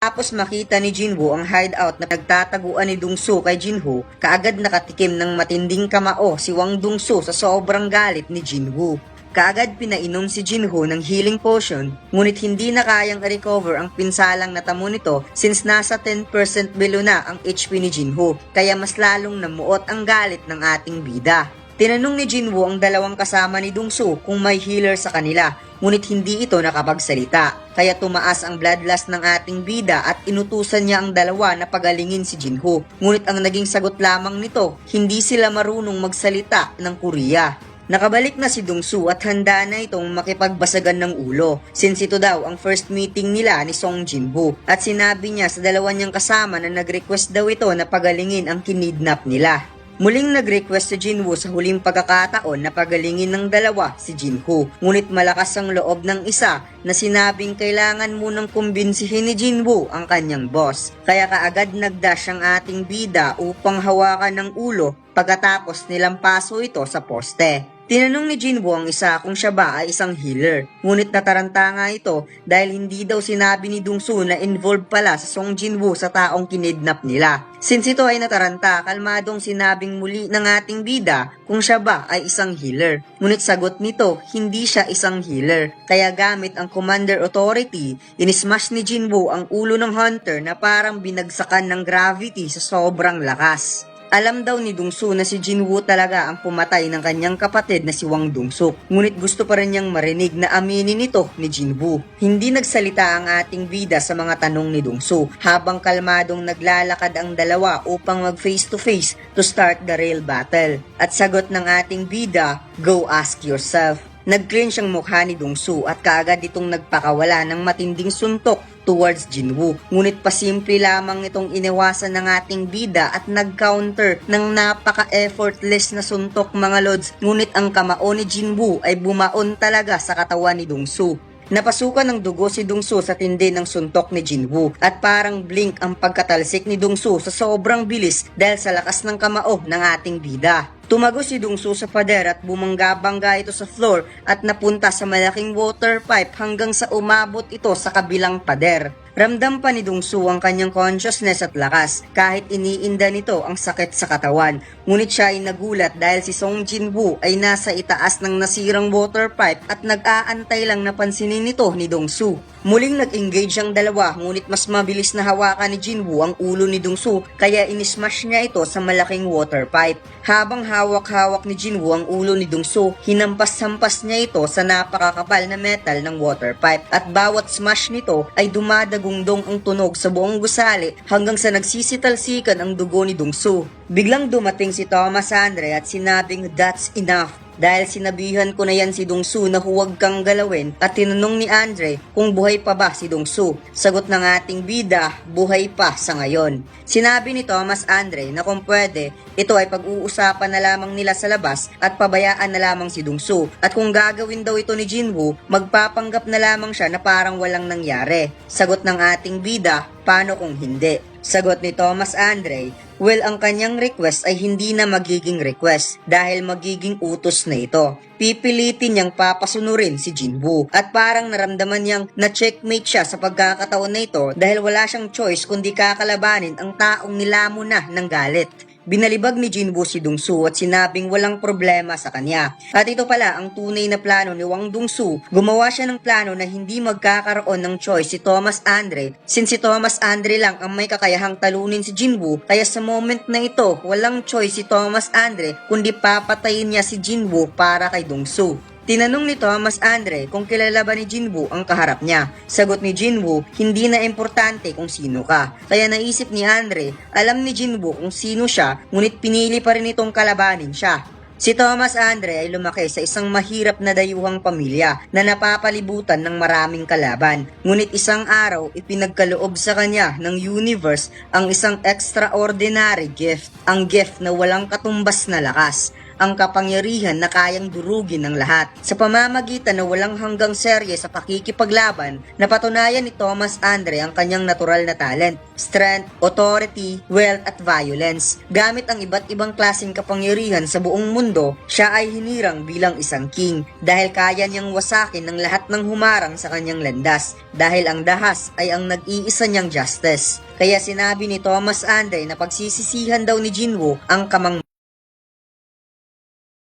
Matapos makita ni Jinwoo ang hideout na nagtataguan ni Dongsu kay Jinho, kaagad nakatikim ng matinding kamao si Hwang Dongsu sa sobrang galit ni Jinwoo. Kaagad pinainom si Jinho ng healing potion, ngunit hindi na kayang recover ang pinsalang natamo nito since nasa 10% below na ang HP ni Jinho, kaya mas lalong namuot ang galit ng ating bida. Tinanong ni Jinwoo ang dalawang kasama ni Dongsu kung may healer sa kanila, ngunit hindi ito nakapagsalita, kaya tumaas ang bloodlust ng ating bida at inutusan niya ang dalawa na pagalingin si Jinho. Ngunit ang naging sagot lamang nito, hindi sila marunong magsalita ng Korea. Nakabalik na si Dongsu at handa na itong makipagbasagan ng ulo since ito daw ang first meeting nila ni Song Jinwoo at sinabi niya sa dalawa niyang kasama na nag-request daw ito na pagalingin ang kinidnap nila. Muling nag-request si Jinwoo sa huling pagkakataon na pagalingin ng dalawa si Jinho, ngunit malakas ang loob ng isa na sinabing kailangan munang kumbinsihin ni Jinwoo ang kanyang boss. Kaya kaagad nagdash ang ating bida upang hawakan ng ulo pagkatapos nilampaso ito sa poste. Tinanong ni Jinwoo ang isa kung siya ba ay isang healer, ngunit nataranta nga ito dahil hindi daw sinabi ni Dongsu na involved pala sa Song Jinwoo sa taong kinidnap nila. Since ito ay nataranta, kalmadong sinabing muli ng ating bida kung siya ba ay isang healer. Ngunit sagot nito, hindi siya isang healer. Kaya gamit ang Commander Authority, inismash ni Jinwoo ang ulo ng hunter na parang binagsakan ng gravity sa sobrang lakas. Alam daw ni Dongsu na si Jinwoo talaga ang pumatay ng kanyang kapatid na si Hwang Dong-suk. Ngunit gusto pa rin niyang marinig na aminin nito ni Jinwoo. Hindi nagsalita ang ating bida sa mga tanong ni Dongsu habang kalmadong naglalakad ang dalawa upang mag face to face to start the real battle. At sagot ng ating bida, go ask yourself. Nag-clench ang mukha ni Dongsu at kaagad itong nagpakawala ng matinding suntok towards Jinwoo. Ngunit pasimple lamang itong iniwasan ng ating bida at nag-counter ng napaka-effortless na suntok mga lods. Ngunit ang kamao ni Jinwoo ay bumaon talaga sa katawan ni Dongsu. Napasukan ng dugo si Dongsu sa tindi ng suntok ni Jinwoo at parang blink ang pagkatalsik ni Dongsu sa sobrang bilis dahil sa lakas ng kamao ng ating bida. Tumago si Dongsu sa pader at bumangga-bangga ito sa floor at napunta sa malaking water pipe hanggang sa umabot ito sa kabilang pader. Ramdam pa ni Dongsu ang kanyang consciousness at lakas kahit iniinda nito ang sakit sa katawan. Ngunit siya ay nagulat dahil si Song Jinwoo ay nasa itaas ng nasirang water pipe at nag-aantay lang na pansinin nito ni Dongsu. Muling nag-engage ang dalawa ngunit mas mabilis na hawakan ni Jinwoo ang ulo ni Dongsu kaya inismash niya ito sa malaking water pipe. Habang hawak-hawak ni Jinwoo ang ulo ni Dongsu, hinampas-hampas niya ito sa napakakapal na metal ng water pipe at bawat smash nito ay dumadagundong ang tunog sa buong gusali hanggang sa nagsisitalsikan ang dugo ni Dongsu. Biglang dumating si Thomas Andre at sinabing that's enough. Dahil sinabihan ko na yan si Dongsu na huwag kang galawin at tinanong ni Andre kung buhay pa ba si Dongsu. Sagot ng ating bida, buhay pa sa ngayon. Sinabi ni Thomas Andre na kung pwede, ito ay pag-uusapan na lamang nila sa labas at pabayaan na lamang si Dongsu. At kung gagawin daw ito ni Jinwoo, magpapanggap na lamang siya na parang walang nangyari. Sagot ng ating bida, paano kung hindi? Sagot ni Thomas Andre, well, ang kanyang request ay hindi na magiging request dahil magiging utos na ito. Pipilitin niyang papasunurin si Jinwoo at parang naramdaman niyang na-checkmate siya sa pagkakataon na ito dahil wala siyang choice kundi kakalabanin ang taong nilamon na ng galit. Binalibag ni Jinwoo si Dongsu at sinabing walang problema sa kanya. At ito pala ang tunay na plano ni Hwang Dong-suk. Gumawa siya ng plano na hindi magkakaroon ng choice si Thomas Andre since si Thomas Andre lang ang may kakayahang talunin si Jinwoo, kaya sa moment na ito walang choice si Thomas Andre kundi papatayin niya si Jinwoo para kay Dongsu. Tinanong ni Thomas Andre kung kilala ba ni Jinwoo ang kaharap niya. Sagot ni Jinwoo, hindi na importante kung sino ka. Kaya naisip ni Andre, alam ni Jinwoo kung sino siya, ngunit pinili pa rin itong kalabanin siya. Si Thomas Andre ay lumaki sa isang mahirap na dayuhang pamilya na napapalibutan ng maraming kalaban. Ngunit isang araw, ipinagkaloob sa kanya ng universe ang isang extraordinary gift. Ang gift na walang katumbas na lakas. ang kapangyarihan na kayang durugin ng lahat. Sa pamamagitan na walang hanggang serye sa pakikipaglaban, napatunayan ni Thomas Andre ang kanyang natural na talent, strength, authority, wealth at violence. Gamit ang iba't ibang klaseng kapangyarihan sa buong mundo, siya ay hinirang bilang isang king dahil kaya niyang wasakin ng lahat ng humarang sa kanyang landas dahil ang dahas ay ang nag-iisa niyang justice. Kaya sinabi ni Thomas Andre na pagsisisihan daw ni Jinwoo ang